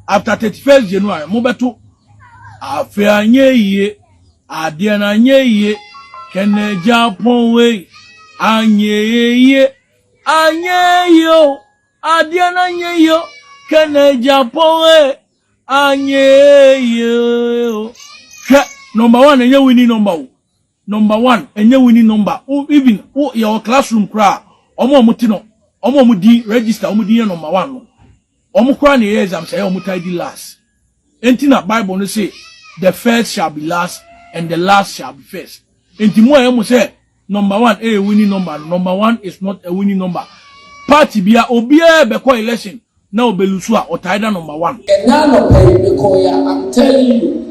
after 31st January mubeto afi anye ade na anye kene Japan we anye yo ade na anye yo kene Japan we anye yo. Number 1 enye winning number. Number 1 enye winning number. Even your classroom cry omo mutino omo mudi register omo di number 1 no. Omo kra na exam say omo tidy last. Enti na Bible no say the first shall be last and the last shall be first. Enti mo emo say number 1 a winning number. Number 1 is not a winning number. Party bia obia be call election na obelusu a otaida number 1. And now no pay because I'm telling you.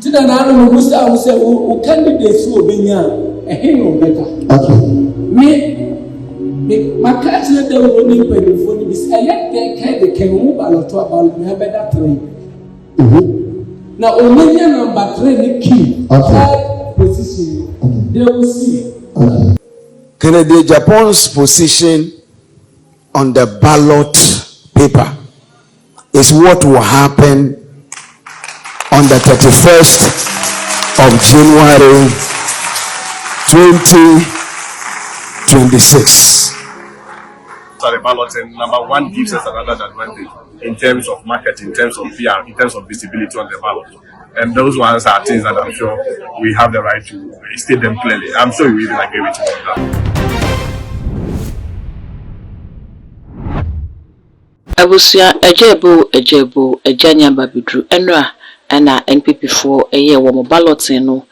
Tina na no musa wo say o candidates wo benya e no better. Okay. Me makati na de wo ni pedifo ni bis ayek kai de kan wo baloto about me better 3. Now only number 3 the key. Okay. Position. Okay. They will see. Okay. Kennedy Japan's position on the ballot paper is what will happen on the 31st of January 2026. So the balloting, number 1 gives us another advantage in terms of marketing, in terms of PR, in terms of visibility on the ballot. And those ones are things that I'm sure we have the right to state them clearly. I'm sure you even agree with me on that. Abusia ejebo ejanya babidru enra ana NPP for eye wo balloting no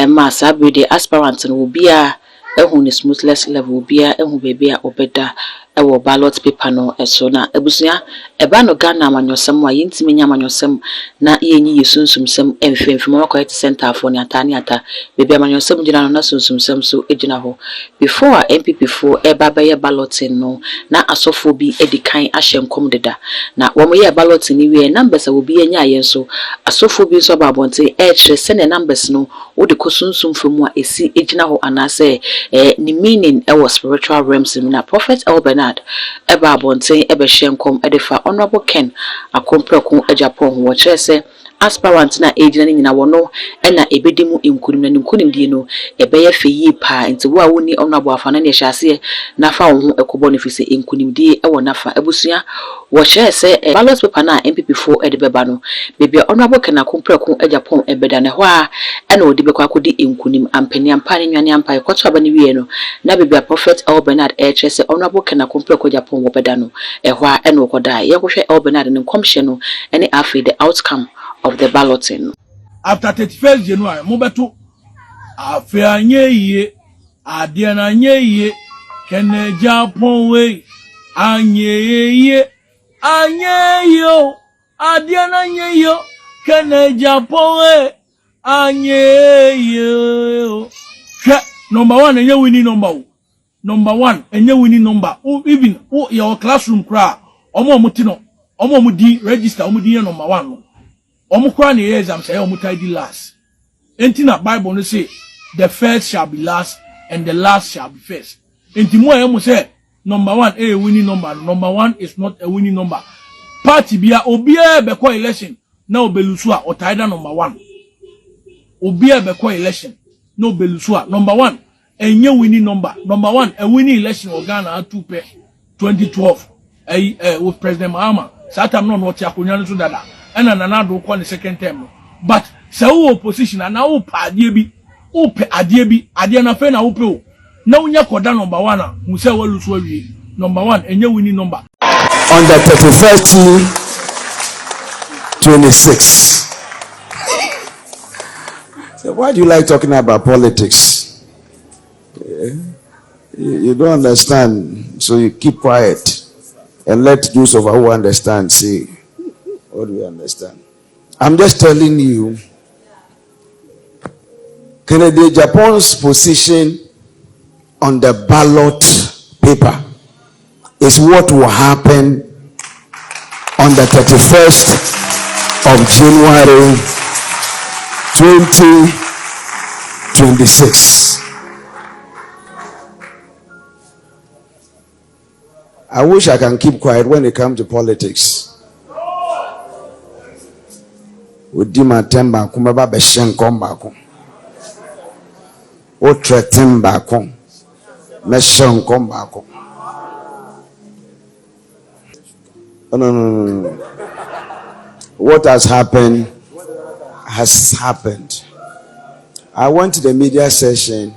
ma sabe de aspirant no bia ehun ni smoothness level bia ehun bebe a obeda ewo ballot paper no eso na abusia eba no Ghana amanyosem wa yintimi nya amanyosem na yenyi yesunsumsem emfemfem wa correct center for ni ata bebe amanyosem gina no na sunsumsem so ejina ho before NPP for eba be balloting no na asofo bi edikan ahyemkom deda na wo ye balloting ni we numbers wo bi enya yen so asofo bi so babonte e kire se ne numbers no wo de kosunsumfem a esi ejina ho anase ni meaning ewo spiritual realms na prophet Bernard eba abonten ebe hyenkom edefa honorable Ken akompreko Japan ho chese aspirant na age na nyina wono na ebedimu inkunim na nkunim die no ebe ye feyi pa nti wo a woni honorable afana ne hyase na fa wo ho ekobo ne fise inkunim die ewo nafa ebusua wo chese ballot paper na MPP4 edebeba no bebia honorable Ken akompreko Japan ebeda ne ho a na odi bekwa akodi inkunim ampani ampani nwane ampa ekoto aba ne wie no na bebia prophet Bernard chese honorable Ken akompreko Japan wo beda no ho a na okoda ye kohwe Bernard ne nkomhye no ene afi the outcome of the balloting. After 31st January, mubeto afi anye ade na anye kene Japan we anye yo ade na anye yo kene Japan we anye yo. Number 1 enye winning number. Number 1 enye winning number. Even your classroom cry omo mutino omo mudi register omo di number 1 no. Omo kra na exam say omo tidy last. Enti na Bible no say the first shall be last and the last shall be first. Enti mo emo say number 1 a winning number. Number 1 is not a winning number. Party bia obia be call election na obelusu a otaida number 1. Obia be call election na obelusu a number 1 enye winning number. Number 1 a winning election Ghana 2012 with President Mahama. Satam no what yakonya so dada. And another call the second term. But so opposition and now adie bi adie na fe na wo pe na unya koda number 1 mu se walu so awie number 1 enye winning number on the 31st 26. So why do you like talking about politics? You don't understand, so you keep quiet and let those of us who understand say, what do we understand? I'm just telling you, Kennedy Japan's position on the ballot paper is what will happen on the 31st of January 2026. I wish I can keep quiet when it comes to politics. Odi matemba kumaba beshen kombako. O tretemba kom. Meshen kombako. No. What has happened has happened. I went to the media session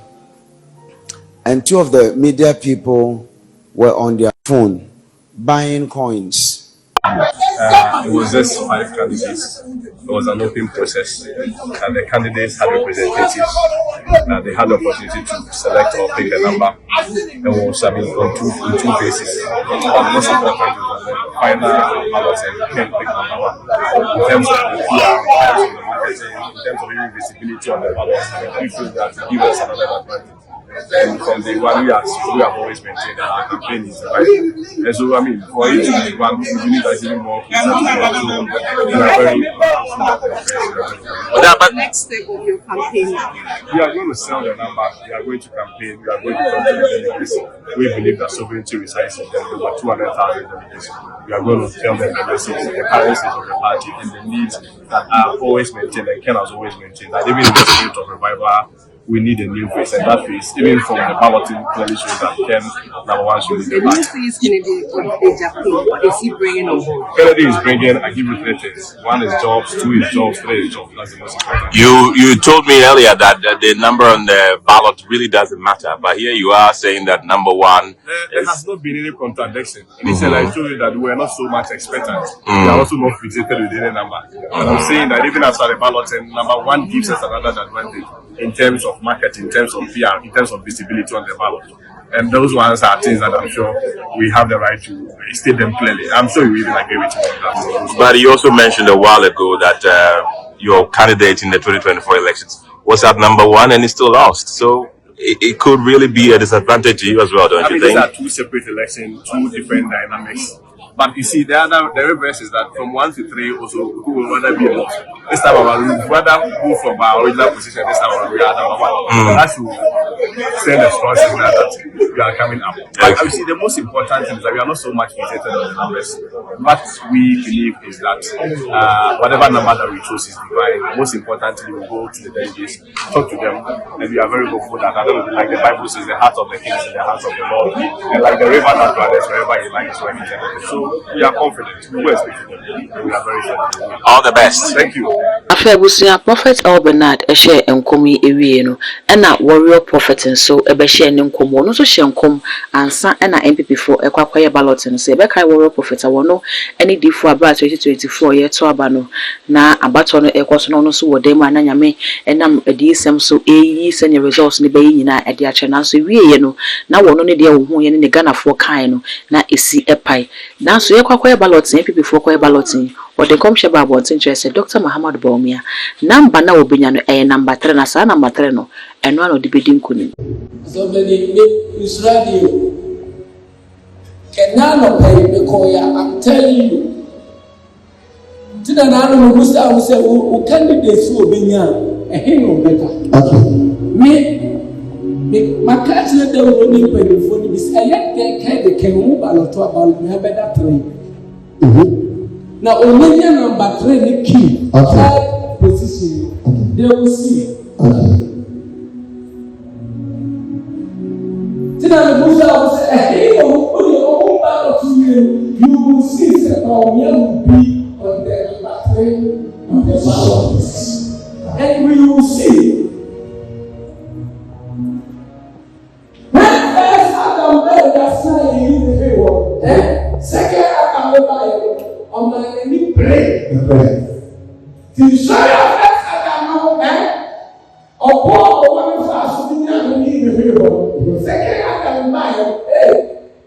and 2 of the media people were on their phone buying coins. It was just 5 candidates. It was an open process. And the candidates had representatives. They had the opportunity to select or pick the number. And we was in 2 phases. And most important is that the final ballot and you can pick number 1. In terms of the PR, in terms of the marketing, in terms of even visibility on the ballot, we feel that it gives us another advantage. And from the one we have always maintained that the campaign is right. And so, I mean, for each of the one, we believe that even more. We are very What's the next step of your campaign? We are going to sell the number. We are going to campaign. We are going to talk to the delegates. We believe that sovereignty resides in them. Over 200,000 delegates. We are going to tell them the message, the currencies of the party, and the needs that are always maintained and Ken has always maintained. That even in the spirit of revival, we need a new face, and that face, even from the balloting, clearly shows that Ken number 1 should be the man. What is he bringing on board? Kennedy is bringing, I give you 3 things. 1 is jobs, 2 is jobs, 3 is jobs. That's the most important. You told me earlier that the number on the ballot really doesn't matter, but here you are saying that number 1. There has not been any contradiction. Initially, I told you that we are not so much expectant. We are also not fixated with any number. And I'm saying that even after the balloting, number 1 gives us another advantage in terms of marketing, in terms of PR, in terms of visibility on the ballot. And those ones are things that I'm sure we have the right to state them clearly. I'm sure you even agree with me on that. But you also mentioned a while ago that your candidate in the 2024 elections was at number 1 and he still lost. So it could really be a disadvantage to you as well, don't you think? These are 2 separate elections, 2 different dynamics. But you see, the reverse is that from 1 to 3 also, who will rather be enough. This time around, we rather move from our original position. This time around, we are number 1. That should send a strong signal that we are coming up. But you see, the most important thing is that we are not so much fixated on the numbers. What we believe is that whatever number that we choose is divine. Most importantly, we go to the delegates, talk to them, and we are very hopeful that, like the Bible says, the heart of the king is in the heart of the Lord. And like the river that runs wherever he likes, where he can. So we are confident. We are speaking to them. And we are very confident. All the best. Thank you. After Bawumia, Prophet Bernard share enkomi ewie no na warrior prophet nso ebe share ne nkomo no so share nkom ansa na MPP4 ekwakoye ballot no se ebe kai warrior prophet awono ene difo aba 2024 ye to aba no na abato no ekoso no so wodem ananyame enam edisem so eyi sene results ne bayi nyina ede ache na so wie ye no na wono ne de wo ye ne Ghana4 kan no na esi epai na so ekwakoye ballot MPP4 koye ballot or the come sheba about interest Dr. Muhammad Bawumia number na obinya no number 3 na sa number 3 no eno ano dibedi nkuni so many is radio kenano pay bekoya. I'm telling you tina na no musa wo say o candidates wo benya no better. Okay, me makati na de wo ni pay for ni bis elect can the can move ballot to about me better 3. Now, only number 3 the key. Third position. They will see. Tina Musa will say, "Hey, you will see that Bawumia will be on the number 3 on the ballot, and we will see." When first Adam made that sign in the favor, second Adam made on my enemy pray. To show your face at the moment, or Paul or one fast to be in the favor. Second, I can mind,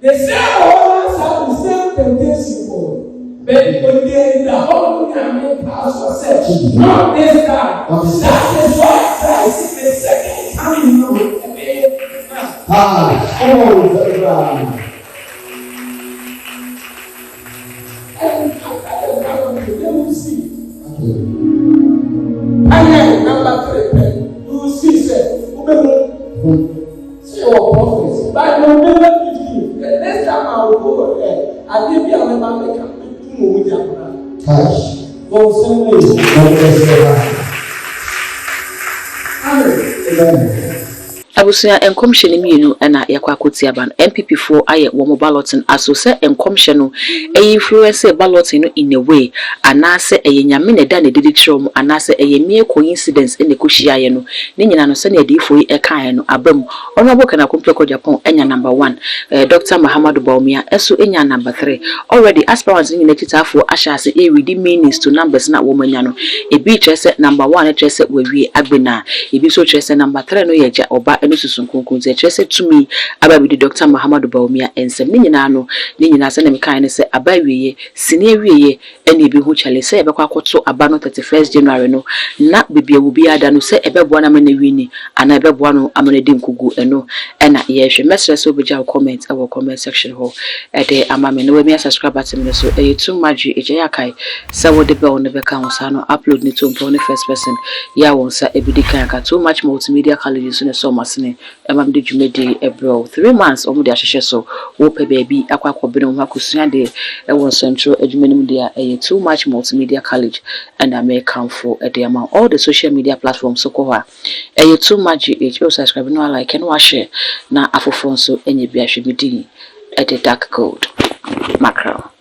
the same ones have the same temptation for. But when they in the whole family pastor said, not this time. That is why Christ is the second time. And number 3, you see, say your prophets, but you will never believe. The next time I will go there, I give you a member make a Abusia enkomhye mienu na yakwa akoti aba no MPP for aye wo balloting aso se enkomhye no influence balloting no in a way anase nyame ne da ne didi kire mu anase mere coincidence ene kohia ye no ne nyina no se ne adifo yi eka ye no abam honorable kana komplex Japan enya number 1 Dr. Muhammad Bawumia eso enya number 3 already aspirants in the titafo ashase e read meanings to numbers na wo manya no ebi trese number 1 trese we agbena ebi so trese number 3 no ye ja oba eno susun kunkun ze trese tumi ababidi Dr. Muhammad Bawumia ensem ni nyina se ne mekan ne se abawiye sine awiye ene bi hu chale se ebekwa akoto aba no 31st January no na bibia wo bi ada no se ebeboa na mena wini ana ebeboa no amana di nkugu eno ena ye hwe message so beja comment our comment section ho ede amame no we subscribe button so too much eje yakai se wo de be on be kan sa no upload ni to on first person ya won sa ebidi kan ka too much multimedia colleges so so masne emam de dwumedi ebro 3 months omo de ahehye so wo pe baby akwa akobere ho akosua de won central adwumanim de too much multimedia college and American for ede among all the social media platforms so ko ha too much subscribe no like and share na afofo so enye bi ahwe bidin ede dark code macro